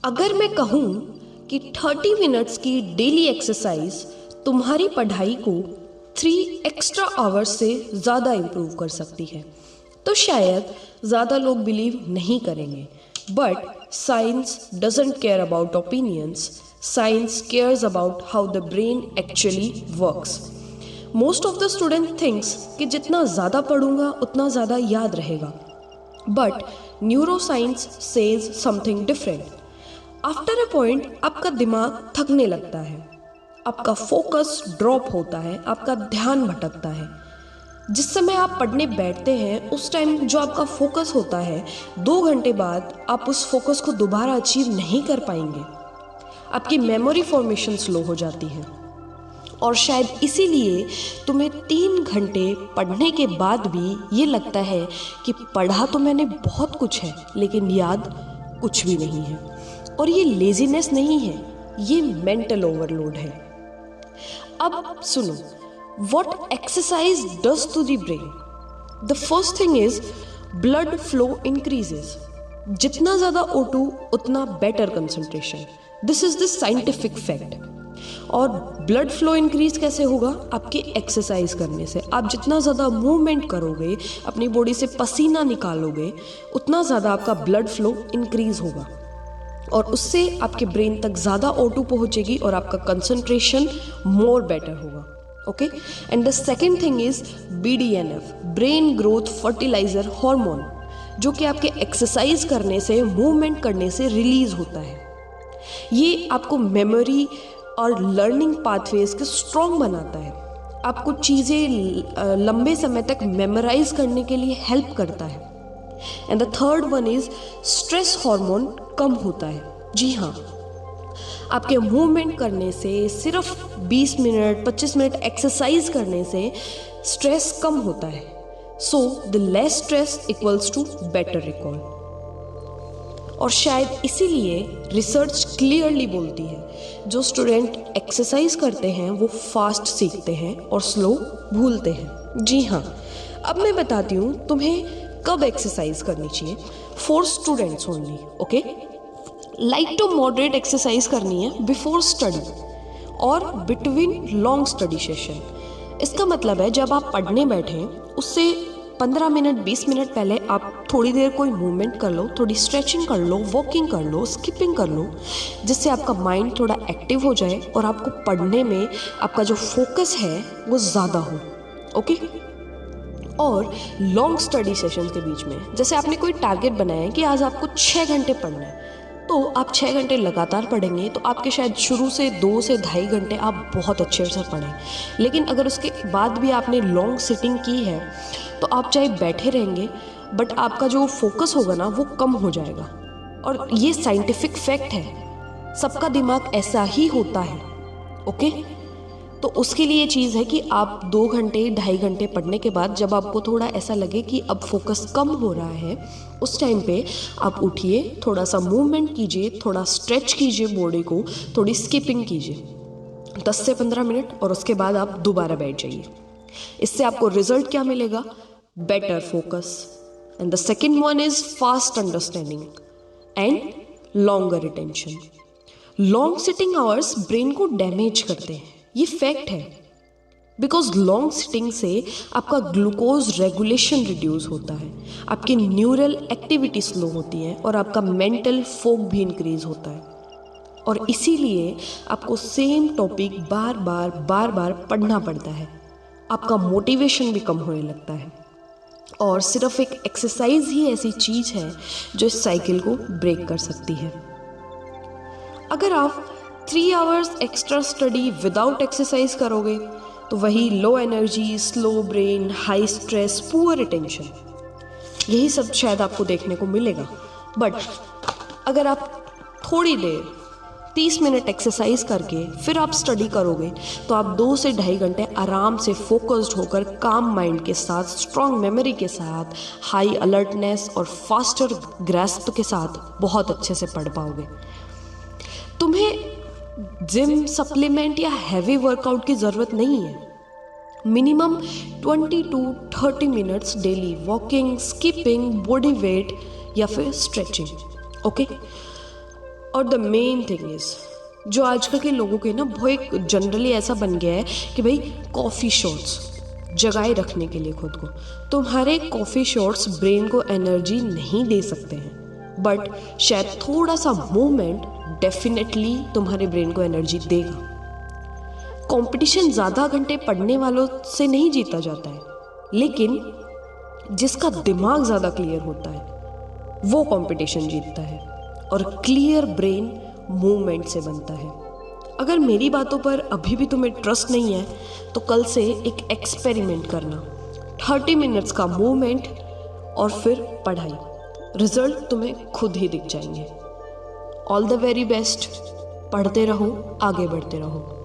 अगर मैं कहूँ कि 30 मिनट्स की डेली एक्सरसाइज तुम्हारी पढ़ाई को 3 एक्स्ट्रा आवर्स से ज़्यादा इम्प्रूव कर सकती है, तो शायद ज़्यादा लोग बिलीव नहीं करेंगे। But science doesn't care about opinions, science cares about how the brain actually works. Most of the student thinks कि जितना ज़्यादा पढ़ूंगा उतना ज़्यादा याद रहेगा, but neuroscience says something different. After a point आपका दिमाग थकने लगता है, आपका फोकस ड्रॉप होता है, आपका ध्यान भटकता है। जिस समय आप पढ़ने बैठते हैं उस टाइम जो आपका फोकस होता है, 2 घंटे बाद आप उस फोकस को दोबारा अचीव नहीं कर पाएंगे। आपकी मेमोरी फॉर्मेशन स्लो हो जाती है और शायद इसीलिए तुम्हें 3 घंटे पढ़ने के बाद भी ये लगता है कि पढ़ा तो मैंने बहुत कुछ है लेकिन याद कुछ भी नहीं है। और ये लेजीनेस नहीं है, ये मेंटल ओवरलोड है। अब सुनो, what exercise does to the brain. The first thing is blood flow increases. जितना ज़्यादा O2 उतना better concentration. This is the scientific fact. और ब्लड फ्लो इंक्रीज कैसे होगा? आपके एक्सरसाइज करने से। आप जितना ज़्यादा मूवमेंट करोगे, अपनी बॉडी से पसीना निकालोगे, उतना ज़्यादा आपका ब्लड फ्लो इंक्रीज होगा और उससे आपके ब्रेन तक ज़्यादा O2 पहुँचेगी और आपका कंसंट्रेशन मोर बेटर होगा। Okay, and the second thing is BDNF, brain growth fertiliser hormone, जो कि आपके एक्सरसाइज करने से, मूवमेंट करने से रिलीज होता है। ये आपको मेमोरी और लर्निंग पाथवेज को स्ट्रॉन्ग बनाता है, आपको चीज़ें लंबे समय तक मेमोराइज करने के लिए हेल्प करता है। And the third one is stress hormone कम होता है। जी हाँ, आपके मूवमेंट करने से, सिर्फ 20 मिनट 25 मिनट एक्सरसाइज करने से स्ट्रेस कम होता है। So the less stress equals to better recall. और शायद इसीलिए रिसर्च क्लियरली बोलती है, जो स्टूडेंट एक्सरसाइज करते हैं वो फास्ट सीखते हैं और स्लो भूलते हैं। जी हाँ, अब मैं बताती हूँ तुम्हें कब एक्सरसाइज करनी चाहिए। For students only, okay. Light to moderate exercise करनी है बिफोर स्टडी और बिटवीन लॉन्ग स्टडी सेशन। इसका मतलब है जब आप पढ़ने बैठें उससे 15 मिनट 20 मिनट पहले आप थोड़ी देर कोई मूवमेंट कर लो, थोड़ी स्ट्रेचिंग कर लो, वॉकिंग कर लो, स्किपिंग कर लो, जिससे आपका माइंड थोड़ा एक्टिव हो जाए और आपको पढ़ने में आपका जो फोकस है वो ज़्यादा हो। ओके। और लॉन्ग स्टडी सेशन के बीच में, जैसे आपने कोई टारगेट बनाया है कि आज आपको 6 घंटे पढ़ना है, तो आप 6 घंटे लगातार पढ़ेंगे तो आपके शायद शुरू से 2 से ढाई घंटे आप बहुत अच्छे से पढ़ें। लेकिन अगर उसके बाद भी आपने लॉन्ग सिटिंग की है तो आप चाहे बैठे रहेंगे बट आपका जो फोकस होगा ना वो कम हो जाएगा। और ये साइंटिफिक फैक्ट है, सबका दिमाग ऐसा ही होता है। ओके, तो उसके लिए चीज़ है कि आप 2 घंटे 2.5 घंटे पढ़ने के बाद जब आपको थोड़ा ऐसा लगे कि अब फोकस कम हो रहा है, उस टाइम पे आप उठिए, थोड़ा सा मूवमेंट कीजिए, थोड़ा स्ट्रेच कीजिए बॉडी को, थोड़ी स्किपिंग कीजिए 10 से 15 मिनट और उसके बाद आप दोबारा बैठ जाइए। इससे आपको रिजल्ट क्या मिलेगा? Better focus. And the second one is fast understanding and longer retention. Long sitting hours brain को डैमेज करते हैं, ये फैक्ट है। बिकॉज लॉन्ग सिटिंग से आपका ग्लूकोज रेगुलेशन रिड्यूस होता है, आपकी न्यूरल एक्टिविटी स्लो होती है और आपका मेंटल फोक भी इंक्रीज होता है। और इसीलिए आपको सेम टॉपिक बार बार पढ़ना पड़ता है, आपका मोटिवेशन भी कम होने लगता है। और सिर्फ एक एक्सरसाइज ही ऐसी चीज़ है जो इस साइकिल को ब्रेक कर सकती है। अगर आप 3 hours extra study without exercise करोगे तो वही low energy, slow brain, high stress, poor attention, यही सब शायद आपको देखने को मिलेगा। बट अगर आप थोड़ी देर 30 मिनट एक्सरसाइज करके फिर आप स्टडी करोगे तो आप 2 से ढाई घंटे आराम से फोकस्ड होकर, काम माइंड के साथ, स्ट्रॉन्ग मेमोरी के साथ, हाई अलर्टनेस और फास्टर ग्रैस्प के साथ बहुत अच्छे से पढ़ पाओगे। तुम्हें जिम, सप्लीमेंट या हैवी वर्कआउट की ज़रूरत नहीं है। Minimum 20 to 30 minutes daily walking, skipping, body weight या फिर स्ट्रेचिंग। ओके, और द मेन थिंग इज़, जो आजकल के लोगों के ना वो एक जनरली ऐसा बन गया है कि भाई कॉफ़ी शॉट्स जगाए रखने के लिए खुद को, तुम्हारे कॉफ़ी शॉट्स ब्रेन को एनर्जी नहीं दे सकते हैं, बट शायद थोड़ा सा मूवमेंट डेफिनेटली तुम्हारे ब्रेन को एनर्जी देगा। कंपटीशन ज़्यादा घंटे पढ़ने वालों से नहीं जीता जाता है, लेकिन जिसका दिमाग ज़्यादा क्लियर होता है वो कंपटीशन जीतता है, और क्लियर ब्रेन मूवमेंट से बनता है। अगर मेरी बातों पर अभी भी तुम्हें ट्रस्ट नहीं है तो कल से एक एक्सपेरिमेंट करना, 30 मिनट्स का मूवमेंट और फिर पढ़ाई, रिजल्ट तुम्हें खुद ही दिख जाएंगे। ऑल द वेरी बेस्ट, पढ़ते रहो, आगे बढ़ते रहो।